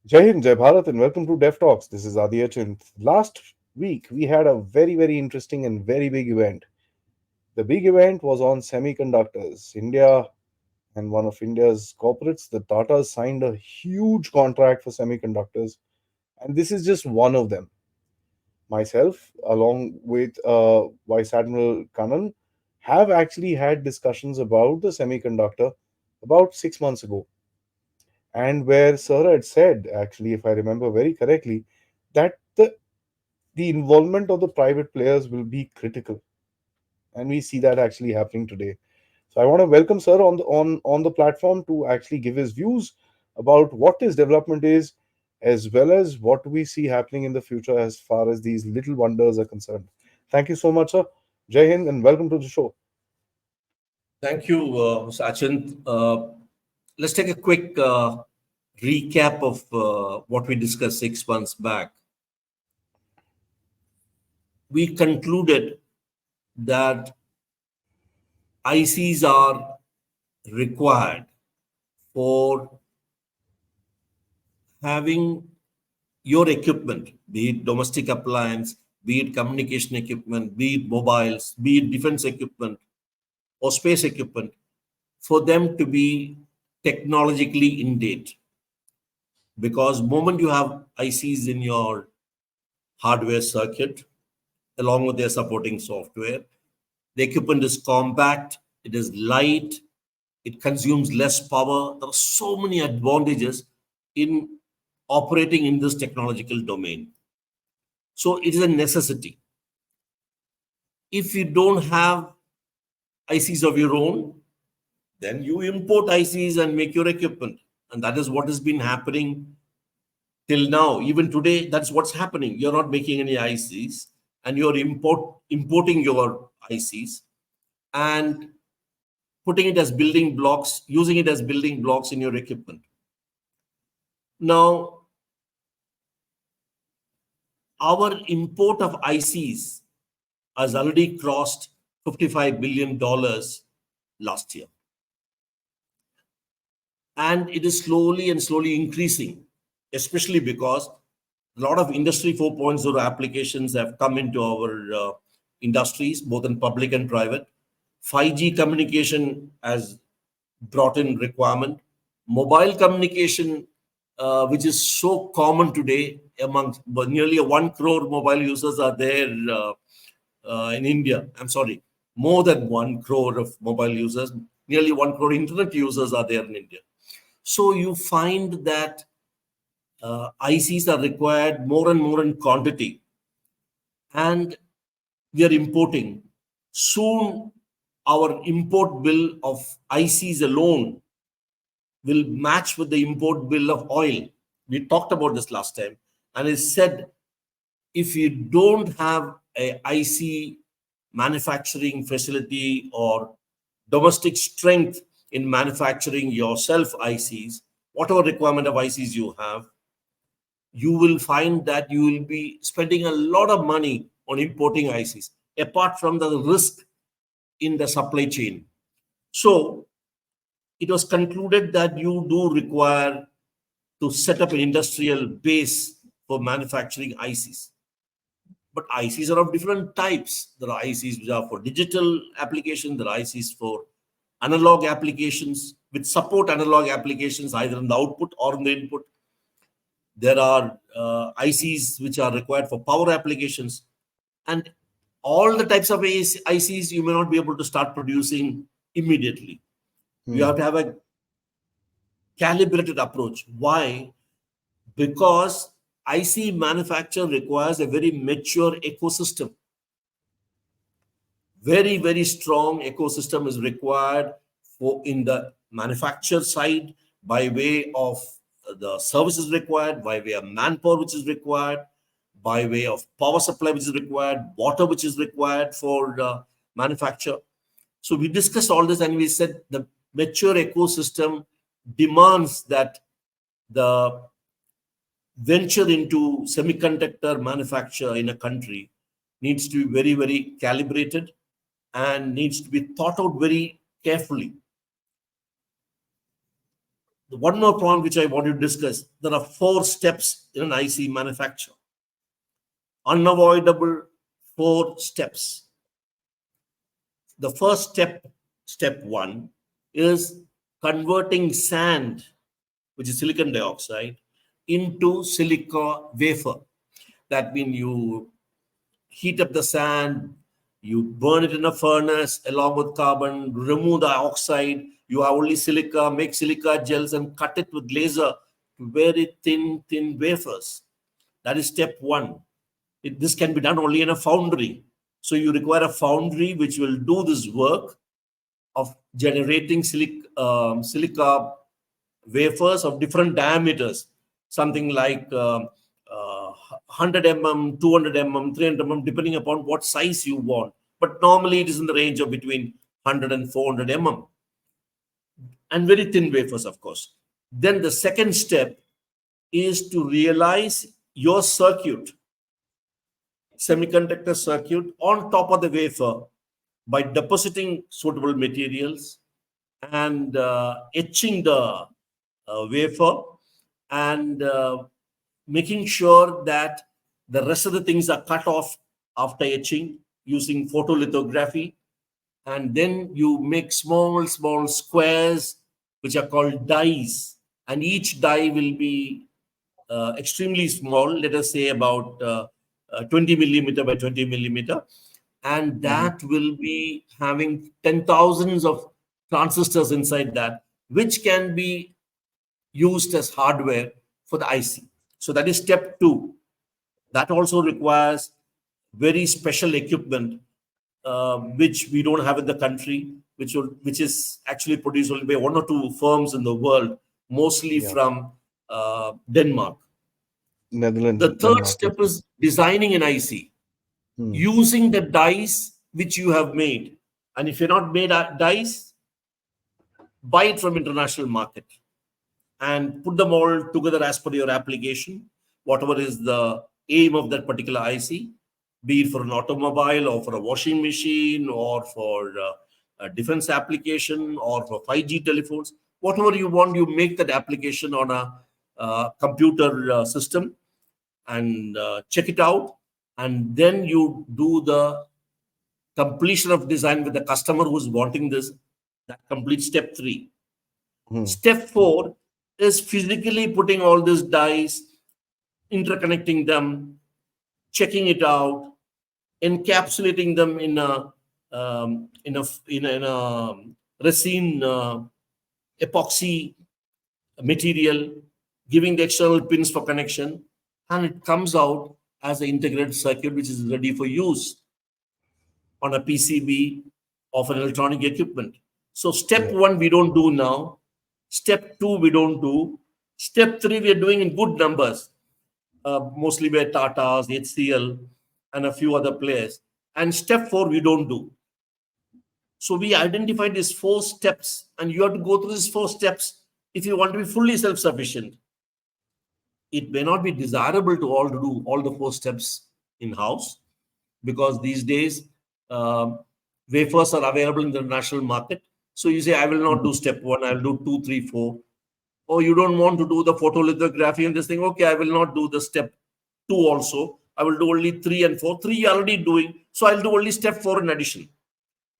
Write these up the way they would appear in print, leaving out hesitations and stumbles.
Jai Hind, Jai Bharat, and welcome to Dev Talks. This is Aadi. Last week, we had a very interesting and very big event. The big event was on semiconductors. India and one of India's corporates, the Tata, signed a huge contract for semiconductors, and this is just one of them. Myself, along with Vice Admiral Kannan, have actually had discussions about the semiconductor about 6 months ago, and where Sir had said, actually, if I remember very correctly, that the involvement of the private players will be critical, and we see that actually happening today. So I want to welcome Sir on the platform to actually give his views about what his development is, as well as what we see happening in the future as far as these little wonders are concerned. Thank you so much, sir. Jai Hind, and welcome to the show. Thank you, Mr. Achint. Let's take a quick recap of what we discussed 6 months back. We concluded that ICs are required for having your equipment, be it domestic appliance, be it communication equipment, be it mobiles, be it defense equipment or space equipment, for them to be technologically in date. Because moment you have ICs in your hardware circuit along with their supporting software, the equipment is compact, it is light, it consumes less power. There are so many advantages in operating in this technological domain. So it is a necessity. If you don't have ICs of your own, then you import ICs and make your equipment. And that is what has been happening till now. Even today, that's what's happening. You're not making any ICs and you're importing your ICs and putting it as building blocks, using it as building blocks in your equipment. Now, our import of ICs has already crossed $55 billion last year. And it is slowly increasing, especially because a lot of Industry 4.0 applications have come into our industries, both in public and private. 5G communication has brought in requirement. Mobile communication, which is so common today among nearly 1 crore mobile users are there in India. I'm sorry, more than 1 crore of mobile users, nearly 1 crore internet users are there in India. So you find that ICs are required more and more in quantity, and we are importing. Soon, our import bill of ICs alone will match with the import bill of oil. We talked about this last time, and it said if you don't have a IC manufacturing facility or domestic strength in manufacturing yourself ICs, whatever requirement of ICs you have, you will find that you will be spending a lot of money on importing ICs, apart from the risk in the supply chain. So it was concluded that you do require to set up an industrial base for manufacturing ICs. But ICs are of different types. There are ICs which are for digital application. There are ICs for analog applications, which support analog applications either in the output or in the input. There are ICs which are required for power applications. And all the types of ICs you may not be able to start producing immediately. You have to have a calibrated approach. Why? Because IC manufacture requires a very mature ecosystem. Very strong ecosystem is required for in the manufacture side, by way of the services required, by way of manpower which is required, by way of power supply which is required, water which is required for manufacture. So we discussed all this and we said the mature ecosystem demands that the venture into semiconductor manufacture in a country needs to be very calibrated and needs to be thought out very carefully. One more point which I want to discuss. There are 4 steps in an IC manufacture. Unavoidable 4 steps. The first step, step 1, is converting sand, which is silicon dioxide, into silica wafer. That means you heat up the sand, you burn it in a furnace along with carbon, remove the oxide, you have only silica, make silica gels and cut it with laser to very thin wafers. That is step 1. This can be done only in a foundry. So you require a foundry which will do this work of generating silica wafers of different diameters, something like 100 mm, 200 mm, 300 mm, depending upon what size you want. But normally it is in the range of between 100 and 400 mm, and very thin wafers, of course. Then the second step is to realize your circuit, semiconductor circuit, on top of the wafer by depositing suitable materials and etching the wafer and making sure that the rest of the things are cut off after etching using photolithography. And then you make small squares which are called dies, and each die will be extremely small, let us say about 20 millimeter by 20 millimeter, and that will be having 10,000s of transistors inside that, which can be used as hardware for the IC. So that is step 2. That also requires very special equipment, which we don't have in the country, which is actually produced only by 1 or 2 firms in the world, mostly Yeah. from Denmark. Netherlands The and third Denmark. step is designing an IC using the dies which you have made. And if you're not made dies, buy it from international market and put them all together as per your application, whatever is the aim of that particular IC, be it for an automobile or for a washing machine or for a defense application or for 5G telephones, whatever you want, you make that application on a computer system and check it out. And then you do the completion of design with the customer who's wanting this. That completes step 3. Step 4 is physically putting all these dies, interconnecting them, checking it out, encapsulating them in a resin epoxy material, giving the external pins for connection, and it comes out as an integrated circuit which is ready for use on a PCB of an electronic equipment. So step 1 we don't do now. Step 2 we don't do. Step 3 we are doing in good numbers, mostly by Tata's, HCL, and a few other players. And step 4 we don't do. So we identified these 4 steps, and you have to go through these 4 steps if you want to be fully self-sufficient. It may not be desirable to all to do all the 4 steps in-house, because these days wafers are available in the national market. So you say, I will not do step 1, I will do 2, 3, 4. Or you don't want to do the photolithography and this thing, okay, I will not do the step 2 also. I will do only 3 and 4. 3 you're already doing, so I'll do only step 4 in addition.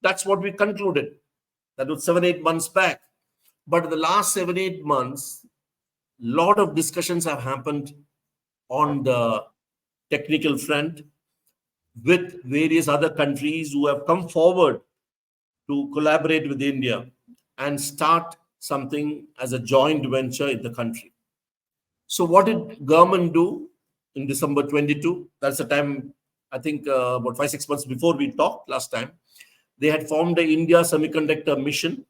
That's what we concluded. That was 7-8 months back. But in the last 7-8 months, a lot of discussions have happened on the technical front with various other countries who have come forward to collaborate with India and start something as a joint venture in the country. So what did government do in December 22? That's the time, I think about 5-6 months before we talked last time. They had formed the India Semiconductor Mission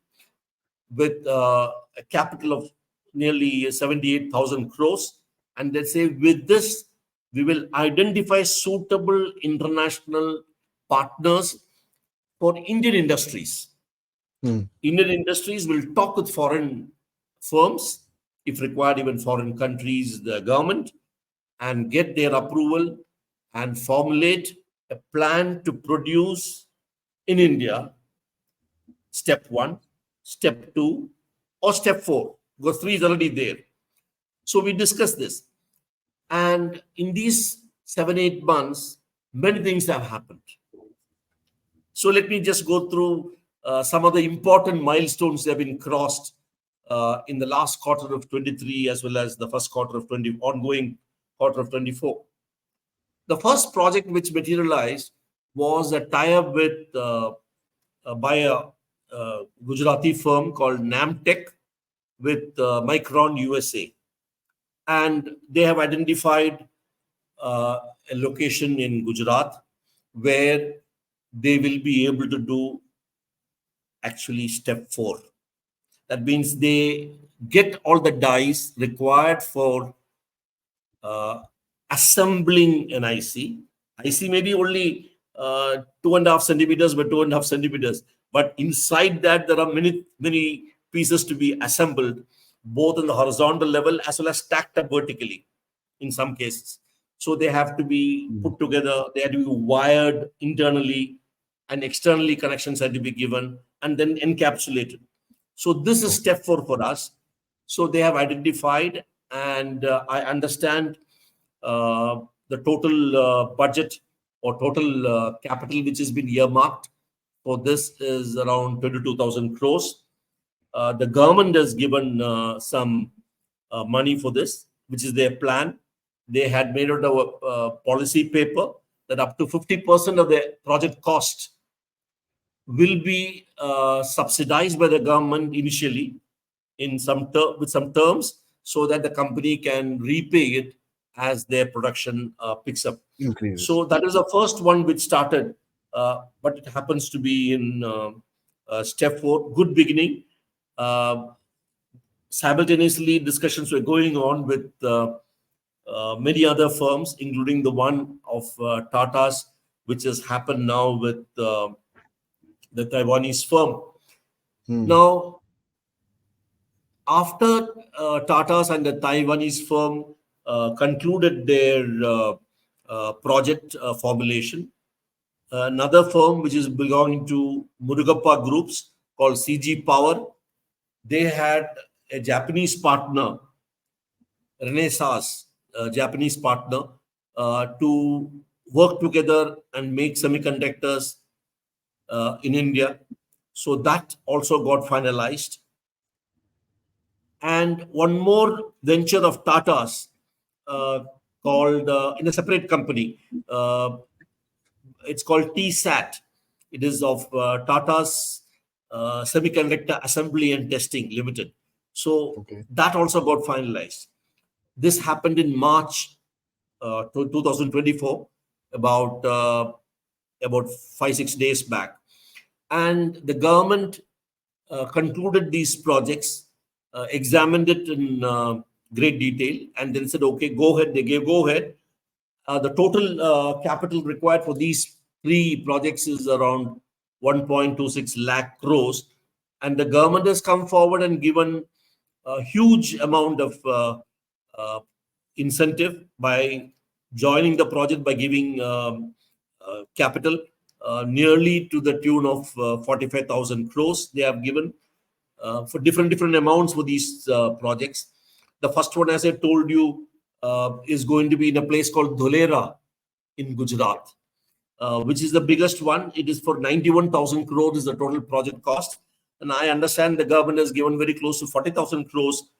with a capital of nearly 78,000 crores. And they say, with this, we will identify suitable international partners for Indian industries. Indian industries will talk with foreign firms, if required, even foreign countries, the government, and get their approval and formulate a plan to produce in India, step 1, step 2, or step 4. because 3 is already there. So we discussed this. And in these 7, 8 months, many things have happened. So let me just go through some of the important milestones that have been crossed in the last quarter of 23 as well as the first quarter of 20, ongoing quarter of 24. The first project which materialized was a tie-up with by a Gujarati firm called Namtech with Micron USA, and they have identified a location in Gujarat where they will be able to do actually step 4. That means they get all the dies required for uh, assembling an IC. IC may be only 2.5 centimeters by 2.5 centimeters, but inside that there are many pieces to be assembled, both on the horizontal level as well as stacked up vertically in some cases. So they have to be put together, they have to be wired internally, and externally connections have to be given and then encapsulated. So this is Okay. step 4 for us. So they have identified, and I understand the total budget or total capital which has been earmarked for this is around 22,000 crores. The government has given some money for this, which is their plan. They had made out a policy paper that up to 50% of the project cost will be subsidized by the government initially in with some terms, so that the company can repay it as their production picks up. Increases. So that is the first one which started, but it happens to be in step 4. Good beginning. Uh, Simultaneously, discussions were going on with many other firms, including the one of Tata's, which has happened now with the Taiwanese firm. Hmm. Now, after Tata's and the Taiwanese firm concluded their project formulation, another firm which is belonging to Murugappa Groups called CG Power, they had a Japanese partner, Renaissance, a Japanese partner, to work together and make semiconductors in India. So that also got finalized. And one more venture of Tata's called in a separate company. It's called TSAT. It is of Tata's Semiconductor Assembly and Testing Limited. So Okay. that also got finalized. This happened in March 2024, about 5 6 days back, and the government concluded these projects, examined it in great detail, and then said, okay, go ahead. They gave go ahead. The total capital required for these 3 projects is around 1.26 lakh crores. And the government has come forward and given a huge amount of uh, incentive by joining the project by giving capital nearly to the tune of 45,000 crores they have given for different amounts for these projects. The first one, as I told you, is going to be in a place called Dholera in Gujarat, which is the biggest one. It is for 91,000 crores is the total project cost. And I understand the government has given very close to 40,000 crores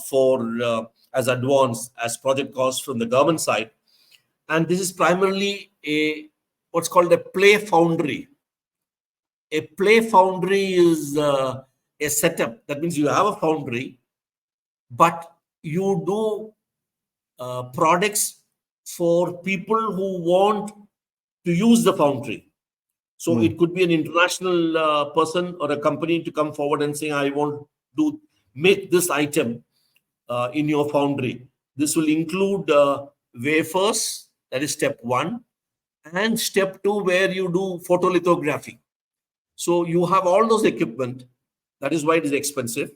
for as advance as project cost from the government side. And this is primarily a what's called a play foundry. A play foundry is a setup. That means you have a foundry, but you do products for people who want to use the foundry. So Hmm. it could be an international person or a company to come forward and say, I want to make this item in your foundry. This will include wafers, that is step 1, and step 2, where you do photolithography. So you have all those equipment. That is why it is expensive.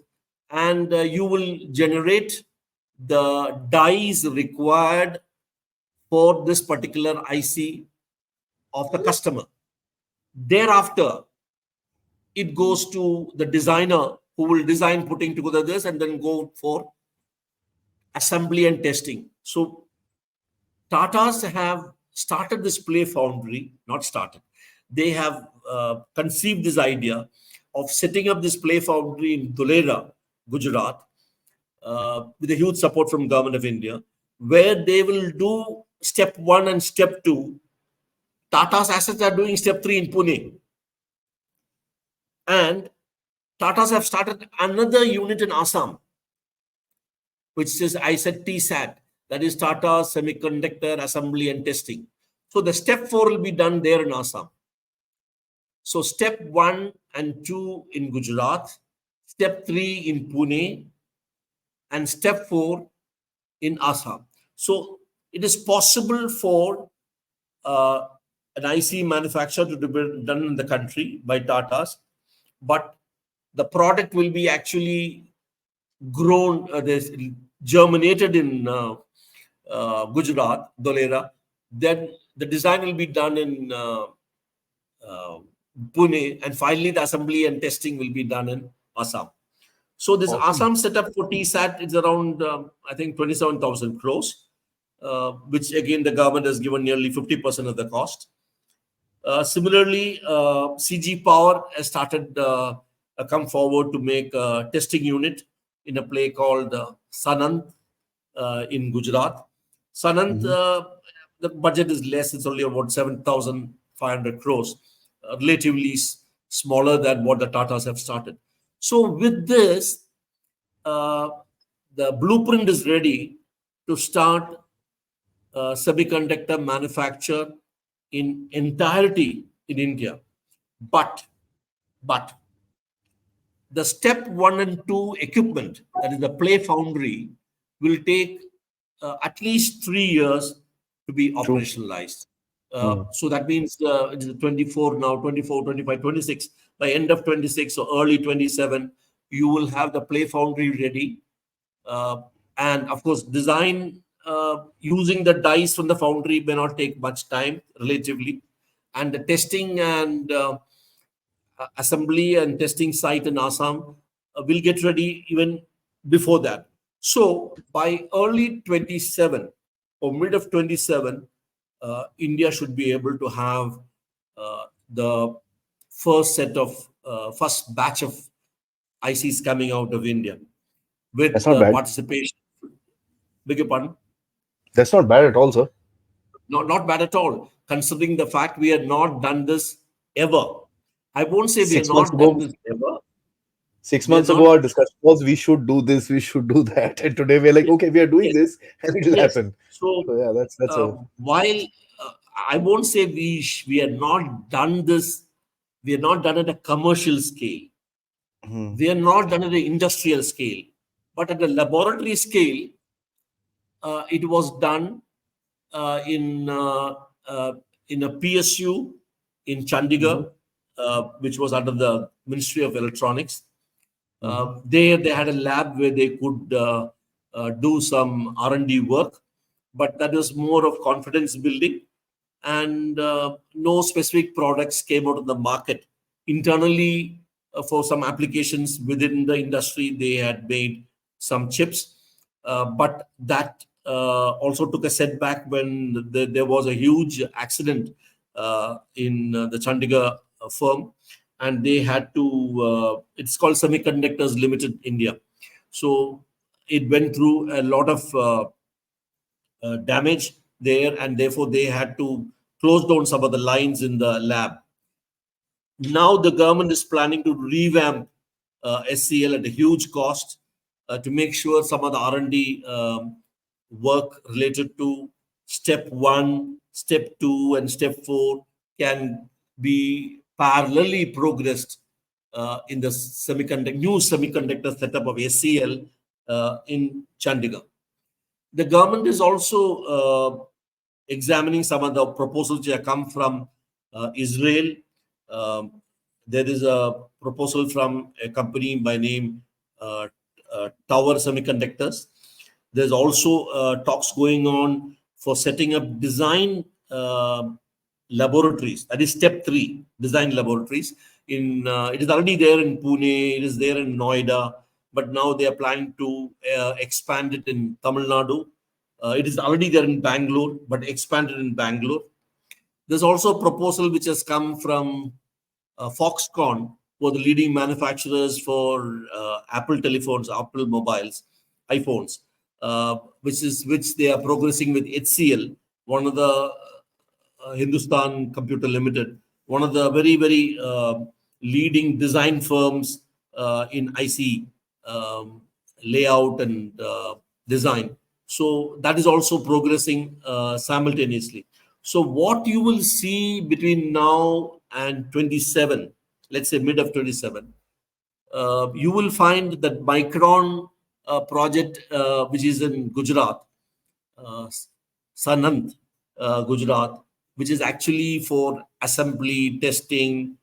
And you will generate the dies required for this particular IC of the customer. Thereafter, it goes to the designer who will design putting together this and then go for assembly and testing. So Tatas have started this play foundry, not started. They have conceived this idea of setting up this play foundry in Dholera, Gujarat, with a huge support from Government of India, where they will do step 1 and step 2. Tata's assets are doing step 3 in Pune. And Tatas have started another unit in Assam, which is, I said, TSAT, that is Tata Semiconductor Assembly and Testing. So the step 4 will be done there in Assam. So step 1 and 2 in Gujarat, step 3 in Pune, and step 4 in Assam. So it is possible for an IC manufacturer to be done in the country by Tatas, but the product will be actually grown, germinated in Gujarat, Dholera. Then the design will be done in Pune, and finally the assembly and testing will be done in Assam. So this Awesome. Assam setup for TSAT is around, I think, 27,000 crores, which again the government has given nearly 50% of the cost. Similarly, CG Power has started come forward to make a testing unit in a place called Kannan in Gujarat. Sanant, the budget is less; it's only about 7,500 crores, relatively smaller than what the Tatas have started. So with this, the blueprint is ready to start semiconductor manufacture in entirety in India. But the step 1 and 2 equipment, that is the play foundry, will take at least 3 years to be True. operationalized. So that means it is 24 now, 24, 25, 26. By end of 26 or early 27, you will have the play foundry ready. And of course, design using the dies from the foundry may not take much time relatively. And the testing and assembly and testing site in Assam will get ready even before that. So by early 27 or mid of 27, India should be able to have the first set of first batch of ICs coming out of India That's with not bad. participation. Beg your pardon? That's not bad at all, sir. Not bad at all, considering the fact we have not done this ever. I won't say we have 6 months not done ago, this ever. six We are months ago, not. our discussion was we should do this, we should do that, and today we're like, Yes, okay, we are doing yes, this, and it'll yes. happen. So So yeah, that's a while I won't say we have not done this, we have not done it at a commercial scale. hmm, We have not done it at an industrial scale, but at the laboratory scale, it was done uh, in uh, uh, in a PSU in mhm, Chandigarh, which was under the Ministry of Electronics. mhm. There they had a lab where they could do some R&D work, but that was more of confidence building, and no specific products came out of the market. Internally, for some applications within the industry, they had made some chips, but that also took a setback when there was a huge accident in the Chandigarh firm, and they had to. It's called Semiconductors Limited India, so it went through a lot of damage there, and therefore they had to close down some of the lines in the lab. Now the government is planning to revamp SCL at a huge cost to make sure some of the R&D work related to step 1, step 2, and step 4 can be parallelly progressed in the new semiconductor setup of SCL in Chandigarh. The government is also examining some of the proposals that come from Israel. Um, there is a proposal from a company by name uh, Tower Semiconductors. There's also talks going on for setting up design laboratories. That is step 3, design laboratories It is already there in Pune, it is there in Noida, but now they are planning to expand it in Tamil Nadu. It is already there in Bangalore, but expanded in Bangalore. There's also a proposal which has come from Foxconn, who are the leading manufacturers for Apple telephones, Apple mobiles, iPhones, which they are progressing with HCL, one of the Hindustan Computer Limited, one of the very leading design firms in IC layout and design. So that is also progressing simultaneously. So what you will see between now and 27, let's say mid of 27, you will find that Micron project, which is in Gujarat, uh, Sanand, Gujarat, which is actually for assembly, testing,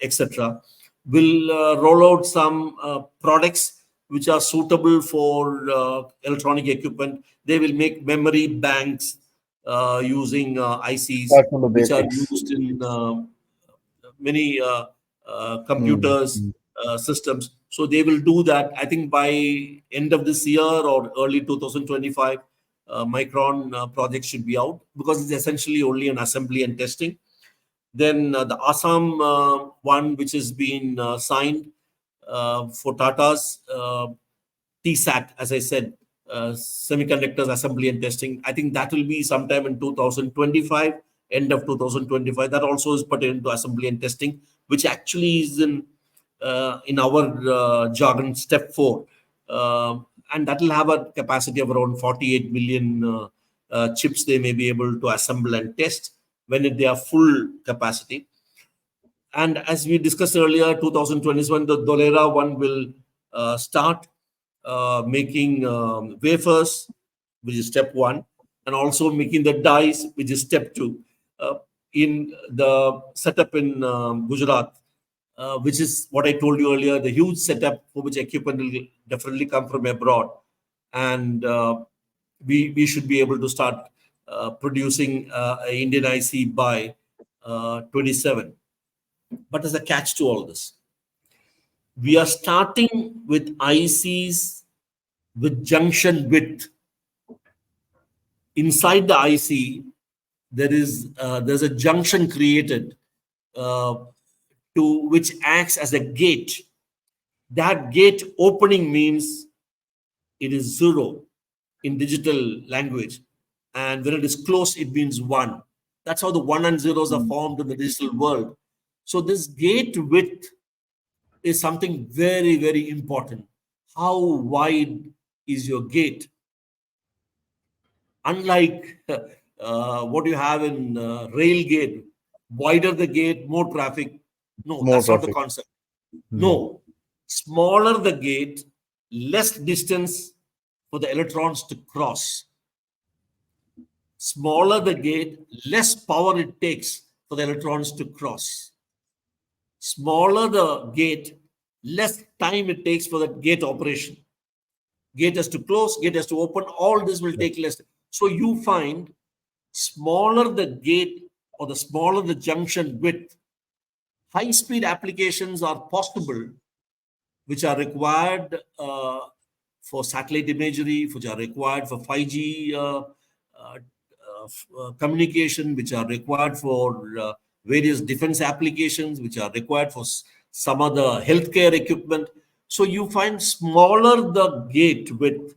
etc., will roll out some products which are suitable for electronic equipment. They will make memory banks using ICs, Start from the which are basics. used in many Hmm. computers Hmm. systems. So they will do that, I think, by end of this year or early 2025. Micron project should be out, because it's essentially only an assembly and testing. Then the Assam one, which has been signed for Tata's TSAT, as I said, semiconductors assembly and testing. I think that will be sometime in 2025, end of 2025. That also is pertaining to assembly and testing, which actually is in our jargon step 4, and that will have a capacity of around 48 million chips they may be able to assemble and test when they are full capacity. And as we discussed earlier, 2021, the Dolera one will start making wafers, which is step 1, and also making the dies, which is step 2, in the setup in Gujarat, which is what I told you earlier, the huge setup for which equipment will definitely come from abroad. And we should be able to start producing a Indian IC by 27. But there's a catch to all this. We are starting with ICs with junction width. Inside the IC, there's a junction created uh, to which acts as a gate. That gate opening means it is 0 in digital language, and when it is closed, it means 1. That's how the 1 and zeros are Hmm. formed in the digital world. So this gate width is something very important. How wide is your gate? Unlike what you have in rail gate, wider the gate, more traffic. No, More that's not the traffic. concept. Hmm. No, smaller the gate, less distance for the electrons to cross. Smaller the gate, less power it takes for the electrons to cross. Smaller the gate, less time it takes for the gate operation. Gate has to close, gate has to open, all this will Yeah. take less. So you find smaller the gate or the smaller the junction width, high speed applications are possible, which are required for satellite imagery, which are required for 5G communication, which are required for various defense applications, which are required for some other healthcare equipment. So you find smaller the gate width,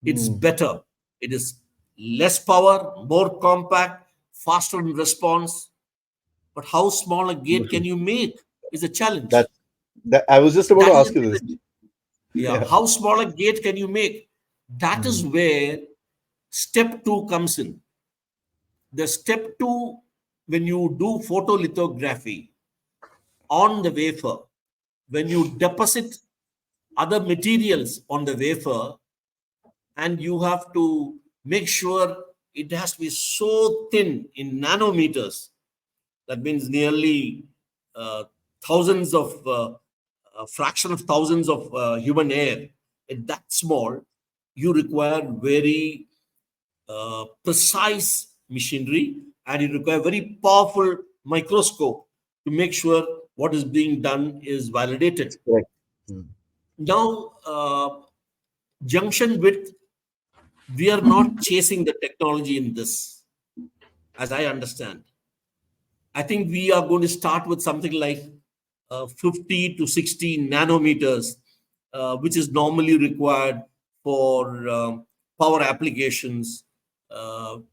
it's Hmm. better. It is less power, more compact, faster in response. But how small a gate can Wonderful. you make is a challenge. That that I was just about to That is ask a you this. challenge. Yeah, Yeah. how small a gate can you make? That Hmm. is where step 2 comes in. The step 2, when you do photolithography on the wafer, when you deposit other materials on the wafer, and you have to make sure it has to be so thin in nanometers. That means nearly uh, thousands of a fraction of thousands of human hair. At that small, you require very precise machinery, and you require very powerful microscope to make sure what is being done is validated. It's correct. Mm. Now, junction width, we are not chasing the technology in this, as I understand. I think we are going to start with something like 50 to 60 nanometers, which is normally required for power applications,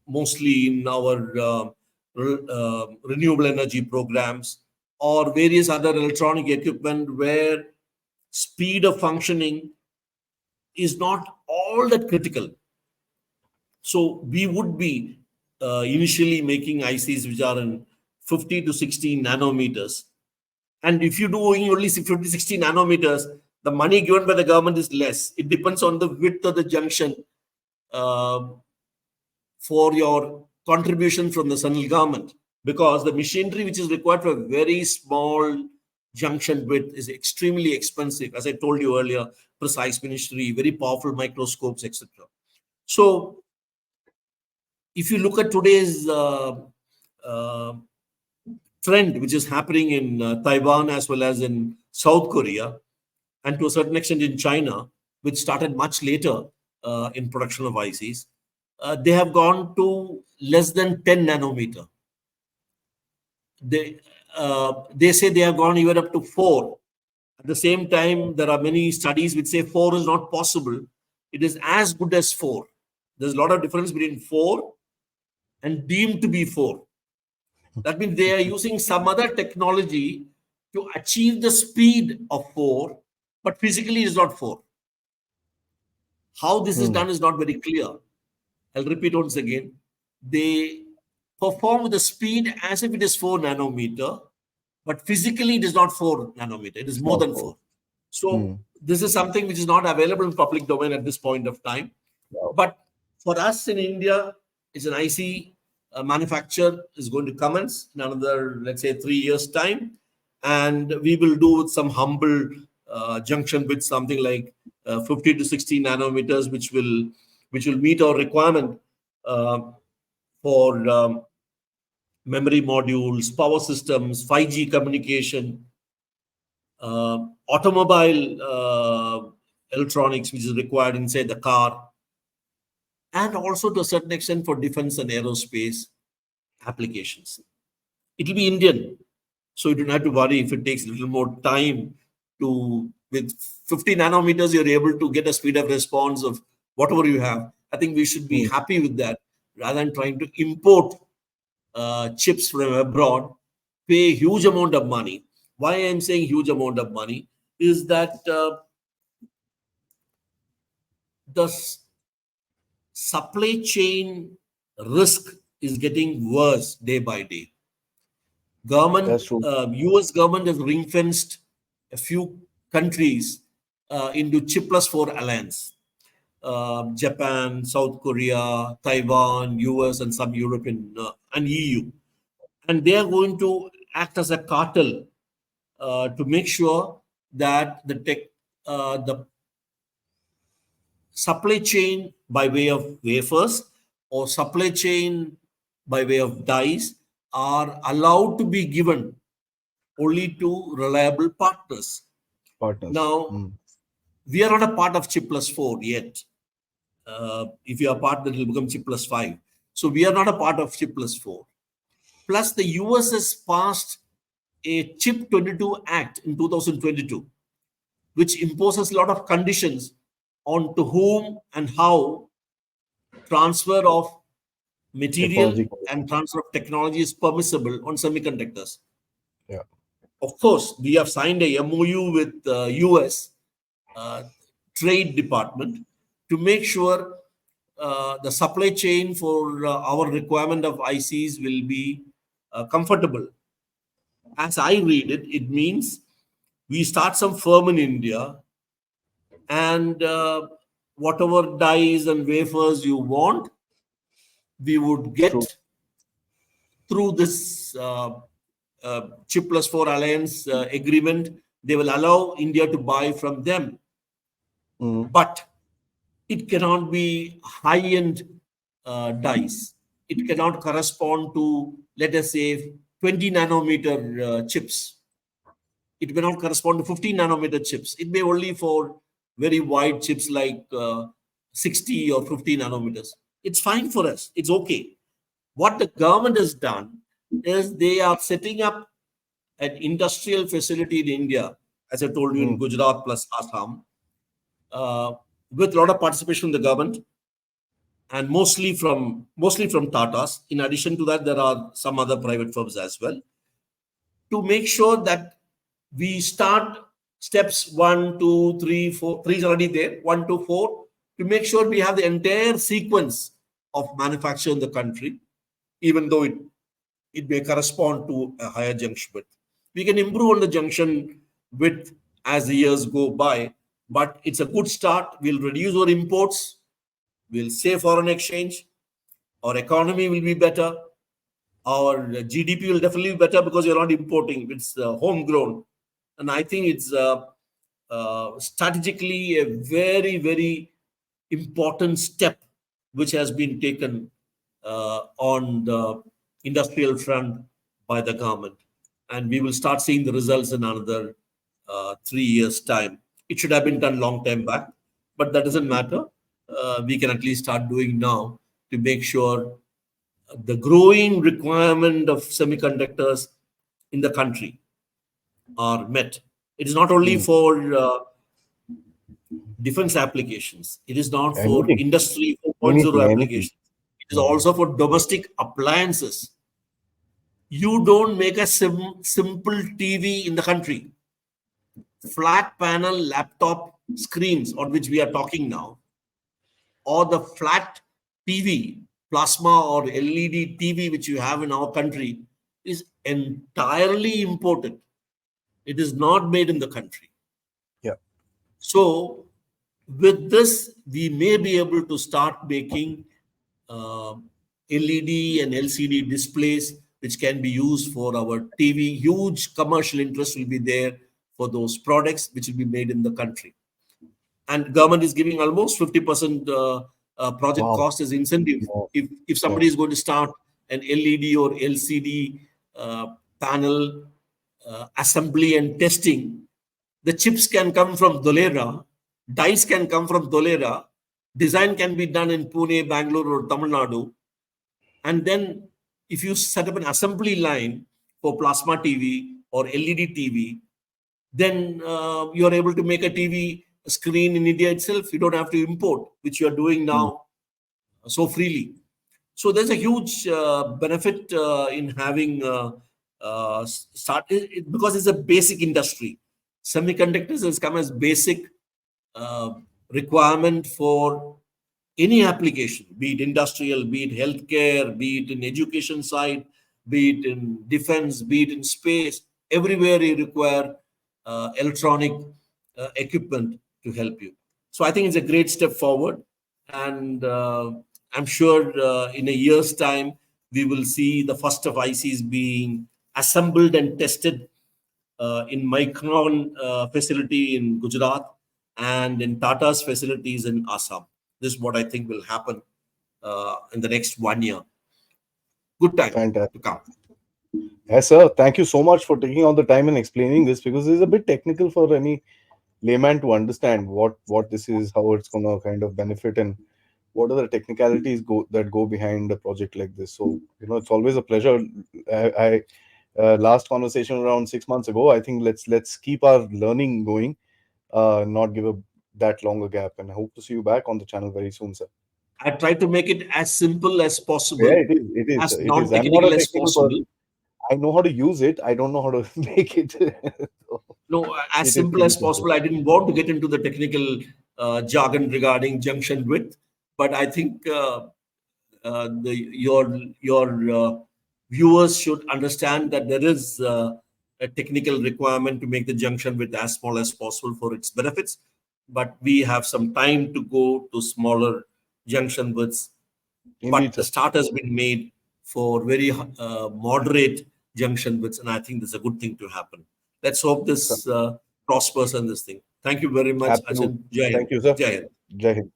mostly in our renewable energy programs or various other electronic equipment where speed of functioning is not all that critical. So we would be initially making ICs which are in 50 to 60 nanometers. And if you're doing only 50, 60 nanometers, the money given by the government is less. It depends on the width of the junction uh, for your contribution from the central government. Because the machinery which is required for a very small junction width is extremely expensive. As I told you earlier, precise ministry, very powerful microscopes, etc. So if you look at today's uh, trend, which is happening in Taiwan as well as in South Korea, and to a certain extent in China, which started much later in production of ICs, they have gone to less than 10 nanometer. They say they have gone even up to 4. At the same time, there are many studies which say 4 is not possible. It is as good as 4. There's a lot of difference between 4 and deemed to be 4. That means they are using some other technology to achieve the speed of 4, but physically it is not 4. How this is Mm. done is not very clear. I'll repeat once again. They perform with the speed as if it is 4 nanometer, but physically it is not 4 nanometer. It is It's more not than for. 4. So Mm. this is something which is not available in public domain at this point of time. Wow. But for us in India, it's an IC manufacture is going to commence in another, let's say, 3 years' time. And we will do with some humble junction with something like 50 to 60 nanometers, which will meet our requirement uh, for memory modules, power systems, 5G communication, automobile electronics, which is required inside the car, and also to a certain extent for defense and aerospace applications. It will be Indian, so you don't have to worry if it takes a little more time to, with 50 nanometers, you're able to get a speed of response of whatever you have. I think we should be Mm. happy with that rather than trying to import chips from abroad, pay a huge amount of money. Why I'm saying huge amount of money is that the supply chain risk is getting worse day by day. That's Government, true. US government has ring fenced a few countries into chip plus 4 alliance. Japan, South Korea, Taiwan, US, and some European and EU. And they are going to act as a cartel to make sure that the supply chain by way of wafers or supply chain by way of dies are allowed to be given only to reliable partners. Partners. Now, Mm. we are not a part of chip plus 4 yet. If you are part, that will become chip plus 5. So we are not a part of chip plus 4. Plus, the US has passed a Chip 22 Act in 2022, which imposes a lot of conditions on to whom and how transfer of material Technology. and transfer of technology is permissible on semiconductors. Yeah. Of course, we have signed a MOU with the US uh, Trade Department to make sure the supply chain for our requirement of ICs will be comfortable. As I read it, it means we start some firm in India and whatever dies and wafers you want, we would True. get through this Chip Plus 4 Alliance agreement. They will allow India to buy from them, Mm. but it cannot be high-end dies. It cannot correspond to, let us say, 20 nanometer chips. it may not correspond to 15 nanometer chips. It may only for very wide chips like 60 or 50 nanometers. It's fine for us. It's okay. What the government has done is they are setting up an industrial facility in India, as I told you, in Mm. Gujarat plus Assam, uh, with a lot of participation from the government and mostly from Tatas. In addition to that, there are some other private firms as well, to make sure that we start steps one, two, three, four. Three is already there. One, two, four, to make sure we have the entire sequence of manufacture in the country, even though it may correspond to a higher junction width. We can improve on the junction width as the years go by, but it's a good start. We'll reduce our imports, we'll save foreign exchange, our economy will be better, our GDP will definitely be better because you're not importing, it's homegrown. And I think it's strategically a very, very important step which has been taken on the industrial front by the government. And we will start seeing the results in another 3 years' time. It should have been done long time back, but that doesn't matter. We can at least start doing now to make sure the growing requirement of semiconductors in the country are met. It is not only Mm. for defense applications. It is not for Anything, industry 4.0 anything. applications. It is Mm. also for domestic appliances. You don't make a simple TV in the country. Flat panel laptop screens on which we are talking now, or the flat TV, plasma or LED TV which you have in our country, is entirely imported. It is not made in the country. Yeah. So, with this, we may be able to start making uh, LED and LCD displays, which can be used for our TV. Huge commercial interest will be there for those products, which will be made in the country. And government is giving almost 50% project Wow. cost as incentive. Wow. If Yeah. somebody is going to start an LED or LCD panel assembly and testing, the chips can come from Dholera, dice can come from Dholera, design can be done in Pune, Bangalore, or Tamil Nadu. And then if you set up an assembly line for plasma TV or LED TV, then you are able to make a TV screen in India itself. You don't have to import, which you are doing Mm. now so freely. So there's a huge benefit in having started, because it's a basic industry. Semiconductors has come as basic uh, requirement for any application, be it industrial, be it healthcare, be it in education side, be it in defense, be it in space. Everywhere you require electronic equipment to help you. So I think it's a great step forward, and I'm sure in a year's time we will see the first of ICs being assembled and tested in Micron facility in Gujarat and in Tata's facilities in Assam. This is what I think will happen in the next 1 year. Good time to Fantastic. come. Yes, sir. Thank you so much for taking all the time and explaining this, because it's a bit technical for any layman to understand what this is, how it's gonna kind of benefit, and what are the technicalities that go behind a project like this. So it's always a pleasure. I last conversation around 6 months ago. I think let's keep our learning going, not give a that long a gap. And I hope to see you back on the channel very soon, sir. I try to make it as simple as Yeah, possible, it is. It is. as It is. I'm not a non-technical as technical possible. person. I know how to use it. I don't know how to make it. So No, as it is simple pretty as simple. possible. I didn't want to get into the technical jargon regarding junction width, but I think your viewers should understand that there is a technical requirement to make the junction width as small as possible for its benefits. But we have some time to go to smaller junction widths. Indeed, But the sir. start has been made for very moderate junction widths, and I think that's a good thing to happen. Let's hope Sir. this prospers in this thing. Thank you very much, Absolutely. Achin. Jai Hind. Thank you, sir. Jai Hind. Jai Hind.